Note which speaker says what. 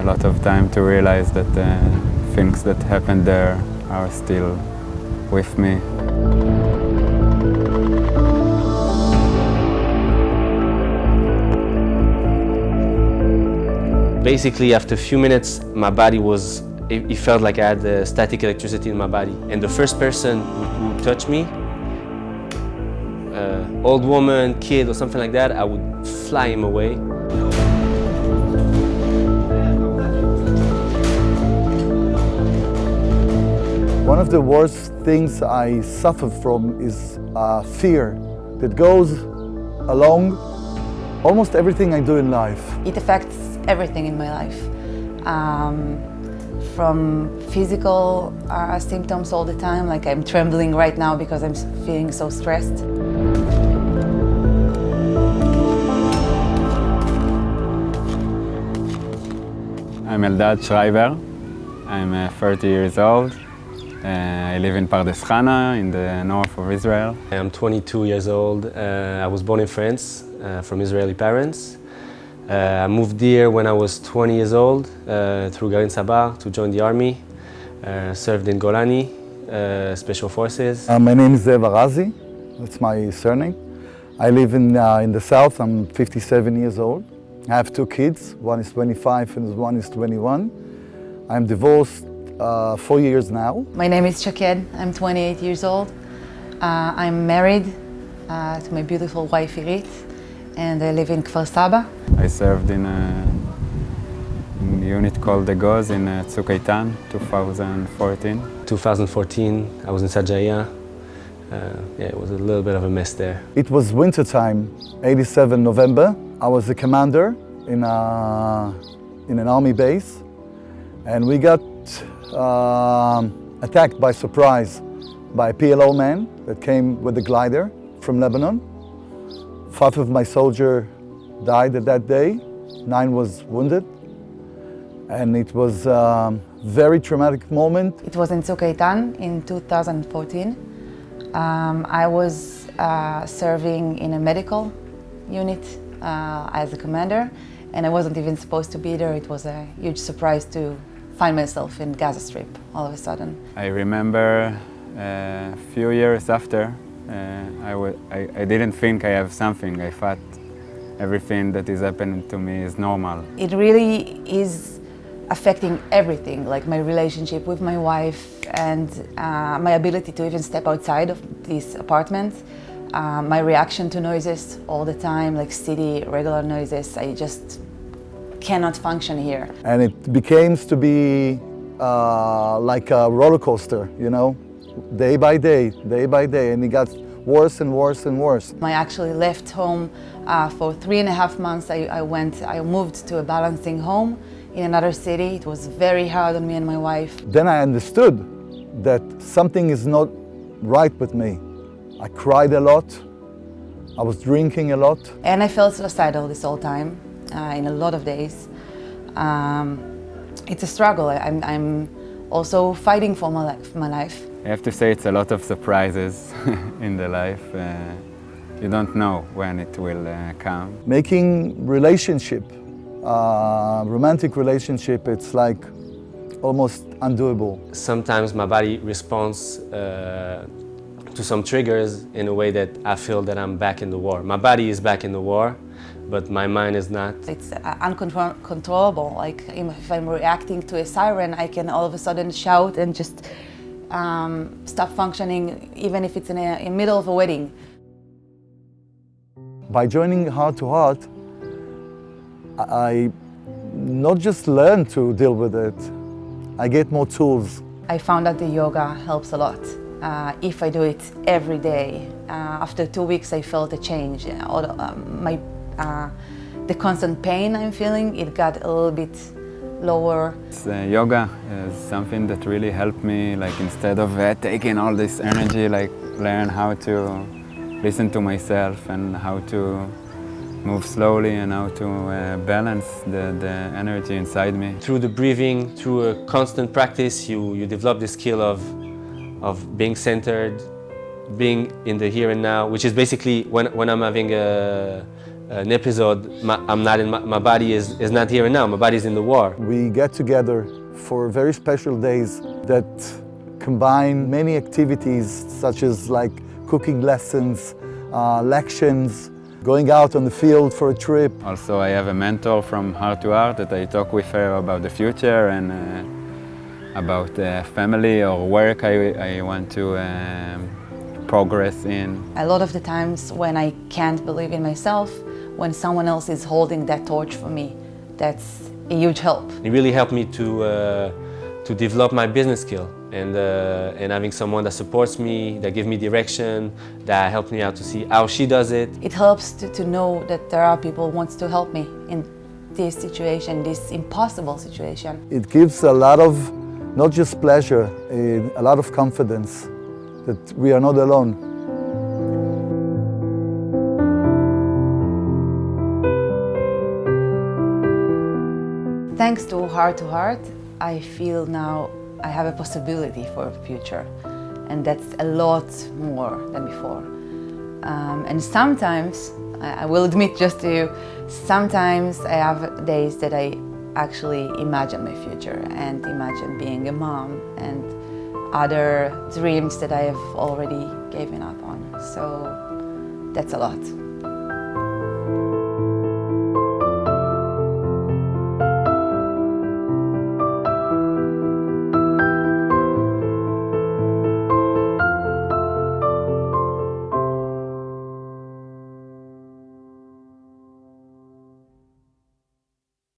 Speaker 1: lot of time to realize that things that happened there are still with me.
Speaker 2: Basically, after a few minutes, my body it felt like I had static electricity in my body. And the first person who touched me, old woman, kid, or something like that, I would fly him away.
Speaker 3: One of the worst things I suffer from is fear that goes along almost everything I do in life.
Speaker 4: It affects everything in my life. From physical symptoms all the time, like I'm trembling right now because I'm feeling so stressed.
Speaker 1: I'm Eldad Schreiber. I'm 30 years old. I live in Pardes Chana in the north of Israel.
Speaker 2: I'm 22 years old. I was born in France from Israeli parents. I moved here when I was 20 years old through Garin Sabar to join the army. Served in Golani, Special Forces.
Speaker 3: My name is Zev Arazi. That's my surname. I live in the south. I'm 57 years old. I have two kids. One is 25 and one is 21. I'm divorced 4 years now.
Speaker 4: My name is Shaked. I'm 28 years old. I'm married to my beautiful wife Irit, and I live in Kfar Saba.
Speaker 1: I served in a unit called the Goz in Tzuk Eitan, 2014.
Speaker 2: 2014, I was in Sajaya. It was a little bit of a mess there.
Speaker 3: It was winter time, 87 November. I was a commander in an army base, and we got attacked by surprise by a PLO man that came with a glider from Lebanon. 5 of my soldiers died that day, 9 was wounded, and it was a very traumatic moment.
Speaker 4: It was in Tzuk Eitan in 2014. I was serving in a medical unit as a commander, and I wasn't even supposed to be there. It was a huge surprise to find myself in Gaza Strip all of a sudden.
Speaker 1: I remember a few years after, I didn't think I have something. I thought everything that is happening to me is normal.
Speaker 4: It really is affecting everything, like my relationship with my wife and my ability to even step outside of this apartment. My reaction to noises all the time, like city, regular noises. I just cannot function here.
Speaker 3: And it became to be like a roller coaster, you know, day by day, and it got worse and worse and worse.
Speaker 4: I actually left home for 3.5 months. I moved to a balancing home in another city. It was very hard on me and my wife.
Speaker 3: Then I understood that something is not right with me. I cried a lot. I was drinking a lot.
Speaker 4: And I felt suicidal this whole time, in a lot of days. It's a struggle. I'm also fighting for my life.
Speaker 1: I have to say it's a lot of surprises in the life. You don't know when it will come.
Speaker 3: Making relationship, romantic relationship, it's like almost undoable.
Speaker 2: Sometimes my body responds to some triggers in a way that I feel that I'm back in the war. My body is back in the war, but my mind is not.
Speaker 4: It's uncontrollable. Like if I'm reacting to a siren, I can all of a sudden shout and just stop functioning, even if it's in the middle of a wedding.
Speaker 3: By joining Heart2Heart, I not just learn to deal with it, I get more tools.
Speaker 4: I found that the yoga helps a lot. If I do it every day, after 2 weeks I felt a change. The constant pain I'm feeling, it got a little bit lower.
Speaker 1: Yoga is something that really helped me, like instead of taking all this energy, like learn how to listen to myself and how to move slowly and how to balance the energy inside me.
Speaker 2: Through the breathing, through a constant practice, you develop the skill of being centered, being in the here and now, which is basically when I'm having an episode, I'm not in my body is not here and now. My body's in the war.
Speaker 3: We get together for very special days that combine many activities such as like cooking lessons, lections, going out on the field for a trip.
Speaker 1: Also, I have a mentor from Heart2Heart that I talk with her about the future and about family or work I want to progress in.
Speaker 4: A lot of the times when I can't believe in myself, when someone else is holding that torch for me, that's a huge help.
Speaker 2: It really helped me to develop my business skill and having someone that supports me, that gives me direction, that helps me out to see how she does it.
Speaker 4: It helps to know that there are people who want to help me in this situation, this impossible situation.
Speaker 3: It gives a lot of, not just pleasure, a lot of confidence that we are not alone.
Speaker 4: Thanks to Heart2Heart, I feel now I have a possibility for a future, and that's a lot more than before. And sometimes, I will admit just to you, sometimes I have days that I actually imagine my future and imagine being a mom and other dreams that I have already given up on. So that's a lot.